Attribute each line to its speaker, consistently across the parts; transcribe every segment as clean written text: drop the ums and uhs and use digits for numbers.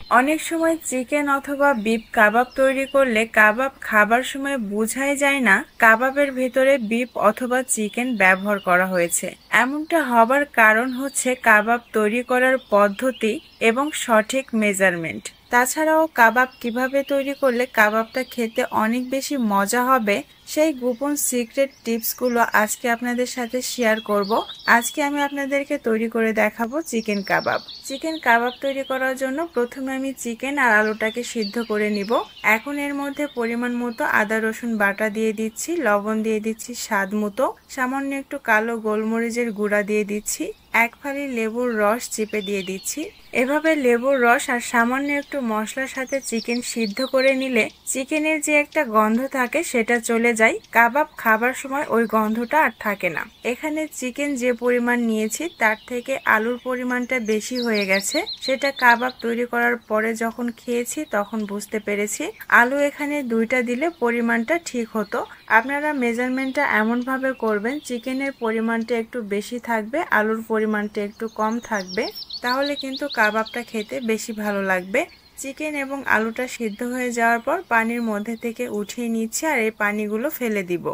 Speaker 1: অনেক সময় চিকেন অথবা বিফ কাবাব তৈরি করলে কাবাব খাবার সময় বোঝাই যায় না কাবাবের ভেতরে বিফ অথবা চিকেন ব্যবহার করা হয়েছে। এমনটা হবার কারণ হচ্ছে কাবাব তৈরি করার পদ্ধতি এবং সঠিক মেজারমেন্ট। তাছাড়াও কাবাব কিভাবে তৈরি করলে কাবাবটা খেতে অনেক বেশি মজা হবে সেই গোপন সিক্রেট টিপসগুলো আজকে আপনাদের সাথে শেয়ার করব। আজকে আমি আপনাদেরকে তৈরি করে দেখাবো চিকেন কাবাব। চিকেন কাবাব তৈরি করার জন্য প্রথমে আমি চিকেন আর আলুটাকে সিদ্ধ করে নিব। এখন এর মধ্যে পরিমাণ মতো আদা রসুন বাটা দিয়ে দিচ্ছি, লবণ দিয়ে দিচ্ছি স্বাদ মতো, সামান্য একটু কালো গোলমরিচের গুঁড়া দিয়ে দিচ্ছি, এক ফালি লেবুর রস চিপে দিয়ে দিচ্ছি। এভাবে লেবুর রস আর সামান্য একটু মশলার সাথে চিকেন সিদ্ধ করে নিলে চিকেনের যে একটা গন্ধ থাকে সেটা চলে যায়। কাবাব খাবার সময় ওই গন্ধটা আর থাকে না। এখানে চিকেন যে পরিমাণ নিয়েছি তার থেকে আলুর পরিমাণটা বেশি হয়ে গেছে। সেটা কাবাব তৈরি করার পরে যখন খেয়েছি তখন বুঝতে পেরেছি। আলু এখানে 2টা দিলে পরিমাণটা ঠিক হতো। আপনারা মেজারমেন্টটা এমনভাবে করবেন চিকেনের পরিমাণটা একটু বেশি থাকবে, আলুর পরিমাণটা একটু কম থাকবে, তাহলে কিন্তু কাবাবটা খেতে বেশি ভালো লাগবে। চিকেন এবং আলুটা সিদ্ধ হয়ে যাওয়ার পর পানির মধ্যে থেকে উঠিয়ে নিচ্ছি আর এই পানিগুলো ফেলে দিব।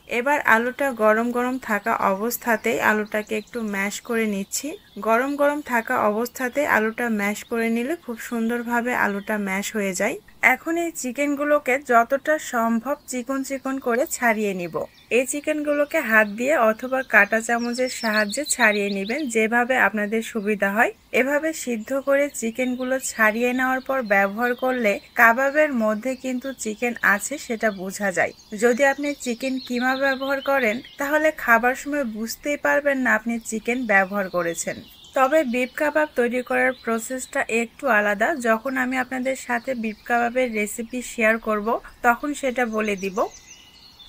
Speaker 1: এবার আলুটা গরম গরম থাকা অবস্থাতেই আলুটাকে একটু ম্যাশ করে নিচ্ছি। গরম গরম থাকা অবস্থাতেই আলুটা ম্যাশ করে নিলে খুব সুন্দরভাবে আলুটা ম্যাশ হয়ে যায়। এখন এই চিকেনগুলোকে যতটা সম্ভব চিকন চিকন করে ছাড়িয়ে নিব। এই চিকেনগুলোকে হাত দিয়ে অথবা কাঁটা চামচের সাহায্যে ছাড়িয়ে নেবেন, যেভাবে আপনাদের সুবিধা হয়। এভাবে সিদ্ধ করে চিকেনগুলো ছাড়িয়ে নেওয়ার পর ব্যবহার করলে কাবাবের মধ্যে কিন্তু চিকেন আছে সেটা বোঝা যায়। যদি আপনি চিকেন কিমা ব্যবহার করেন তাহলে খাবার সময় বুঝতেই পারবেন না আপনি চিকেন ব্যবহার করেছেন। তবে বিফ কাবাব তৈরি করার প্রসেসটা একটু আলাদা। যখন আমি আপনাদের সাথে বিফ কাবাবের রেসিপি শেয়ার করব তখন সেটা বলে দিব।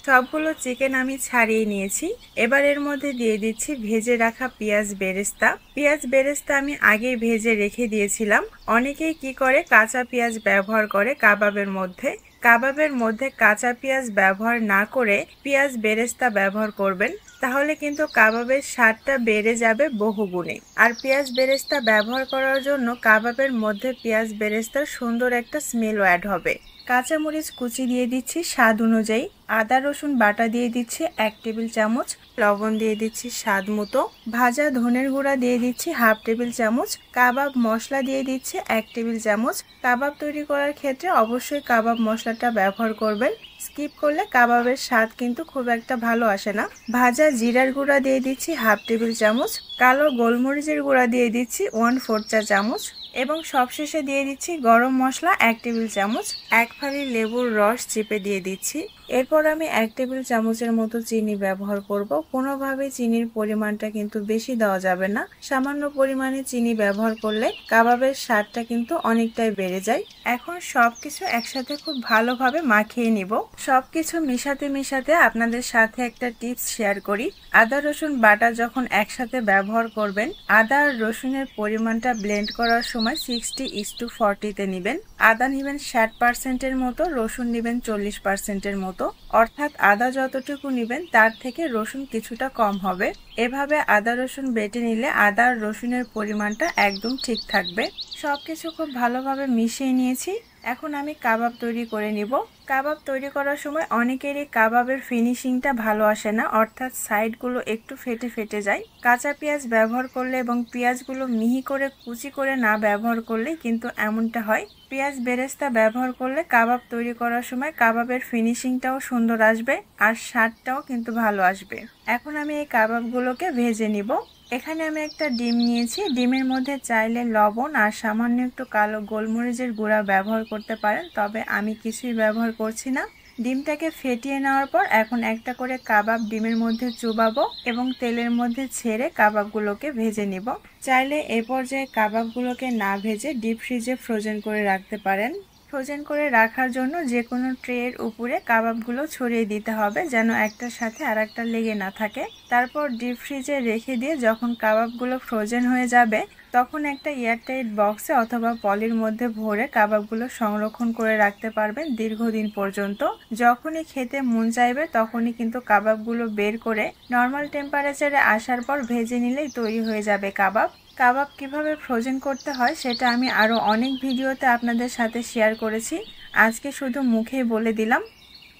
Speaker 1: সবগুলো চিকেন আমি ছাড়িয়ে নিয়েছি। এবার এর মধ্যে দিয়ে দিচ্ছি ভেজে রাখা পেঁয়াজ বেরেস্তা। পেঁয়াজ বেরেস্তা আমি আগেই ভেজে রেখে দিয়েছিলাম। অনেকেই কি করে কাঁচা পেঁয়াজ ব্যবহার করে কাবাবের মধ্যে। কাবাবের মধ্যে কাঁচা পেঁয়াজ ব্যবহার না করে পেঁয়াজ বেরেস্তা ব্যবহার করবেন, তাহলে কিন্তু কাবাবের স্বাদটা বেড়ে যাবে বহুগুণে। আর পেঁয়াজ বেরেস্তা ব্যবহার করার জন্য কাবাবের মধ্যে পেঁয়াজ বেরেস্তার সুন্দর একটা স্মেলও অ্যাড হবে। কাঁচামরিচ কুচি দিয়ে দিচ্ছি স্বাদ অনুযায়ী, আদা রসুন বাটা দিয়ে দিচ্ছি 1 টেবিল চামচ, লবণ দিয়ে দিচ্ছি স্বাদ মতো, ভাজা ধনের গুঁড়া দিয়ে দিচ্ছি 1/2 টেবিল চামচ, কাবাব মশলা দিয়ে দিচ্ছি 1 টেবিল চামচ। কাবাব তৈরি করার ক্ষেত্রে অবশ্যই কাবাব মশলাটা ব্যবহার করবেন, স্কিপ করলে কাবাবের স্বাদ কিন্তু খুব একটা ভালো আসে না। ভাজা জিরার গুঁড়া দিয়ে দিচ্ছি 1/2 টেবিল চামচ, কালো গোলমরিচের গুঁড়া দিয়ে দিচ্ছি 1/4 চা চামচ এবং সবশেষে দিয়ে দিচ্ছি গরম মশলা 1 টেবিল চামচ। এক ফালি লেবুর রস চিপে দিয়ে দিচ্ছি। এরপর আমি 1 টেবিল চামচের মতো চিনি ব্যবহার করব। কোনোভাবেই চিনির পরিমাণটা কিন্তু বেশি দেওয়া যাবে না। সামান্য পরিমাণে চিনি ব্যবহার করলে কাবাবের স্বাদটা কিন্তু অনেকটাই বেড়ে যায়। এখন সবকিছু একসাথে খুব ভালোভাবে মাখিয়ে নিব। সবকিছু মিশাতে মিশাতে আপনাদের সাথে একটা টিপস শেয়ার করি। আদা রসুন বাটা যখন একসাথে ব্যবহার করবেন, আদা আর রসুনের পরিমাণটা ব্লেন্ড করার সময় 60:40 নেবেন। আদা নেবেন 60%-এর মতো, রসুন নেবেন 40%-এর মতো। অর্থাৎ আদা যতটুকু নেবেন তার থেকে রসুন কিছুটা কম হবে। এভাবে আদা রসুন বেটে নিলে আদা আর রসুনের পরিমাণটা একদম ঠিক থাকবে। সবকিছু খুব ভালোভাবে মিশিয়ে নিয়েছি। এখন আমি কাবাব তৈরি করে নিব। কাবাব তৈরি করার সময় অনেকেরই কাবাবের ফিনিশিংটা ভালো আসে না, অর্থাৎ সাইডগুলো একটু ফেটে ফেটে যায়। কাঁচা পেঁয়াজ ব্যবহার করলে এবং পেঁয়াজগুলো মিহি করে কুচি করে না ব্যবহার করলে কিন্তু এমনটা হয়। পেঁয়াজ বেরেস্তা ব্যবহার করলে কাবাব তৈরি করার সময় কাবাবের ফিনিশিংটাও সুন্দর আসবে আর স্বাদটাও কিন্তু ভালো আসবে। এখন আমি এই কাবাবগুলোকে ভেজে নিব। এখানে আমি একটা ডিম নিয়েছি। ডিমের মধ্যে চাইলে লবণ আর সামান্য একটু কালো গোলমরিচের গুঁড়া ব্যবহার করতে পারেন, তবে আমি কিছুই ব্যবহার করছি না। ডিমটাকে ফেটিয়ে নেওয়ার পর এখন একটা করে কাবাব ডিমের মধ্যে চুবাবো এবং তেলের মধ্যে ছেড়ে কাবাবগুলোকে ভেজে নিব। চাইলে এ পর্যায়ে কাবাবগুলোকে না ভেজে ডিপ ফ্রিজে ফ্রোজেন করে রাখতে পারেন। ফ্রোজেন করে রাখার জন্য যে কোনো ট্রের উপরে কাবাবগুলো ছড়িয়ে দিতে হবে যেন একটার সাথে আর একটা লেগে না থাকে। তারপর ডিপ ফ্রিজে রেখে দিয়ে যখন কাবাবগুলো ফ্রোজেন হয়ে যাবে তখন একটা এয়ারটাইট বক্সে অথবা পলির মধ্যে ভরে কাবাবগুলো সংরক্ষণ করে রাখতে পারবেন দীর্ঘদিন পর্যন্ত। যখনই খেতে মন চাইবে তখনই কিন্তু কাবাবগুলো বের করে নর্মাল টেম্পারেচারে আসার পর ভেজে নিলেই তৈরি হয়ে যাবে কাবাব। কাবাব কিভাবে ফ্রোজেন করতে হয় সেটা আমি আরও অনেক ভিডিওতে আপনাদের সাথে শেয়ার করেছি। আজকে শুধু মুখেই বলে দিলাম।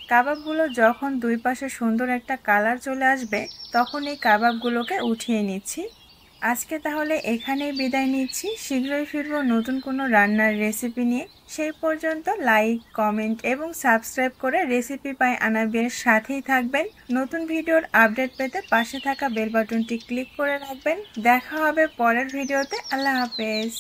Speaker 1: কাবাবগুলো যখন দুই পাশে সুন্দর একটা কালার চলে আসবে তখন এই কাবাবগুলোকে উঠিয়ে নিচ্ছি। আজকে তাহলে এখানেই বিদায় নিচ্ছি। শীঘ্রই ফিরবো নতুন কোনো রান্নার রেসিপি নিয়ে। সেই পর্যন্ত লাইক, কমেন্ট এবং সাবস্ক্রাইব করে রেসিপি বাই আনাবিয়ার সাথেই থাকবেন। নতুন ভিডিওর আপডেট পেতে পাশে থাকা বেল বাটনটি ক্লিক করে রাখবেন। দেখা হবে পরের ভিডিওতে। আল্লাহ হাফেজ।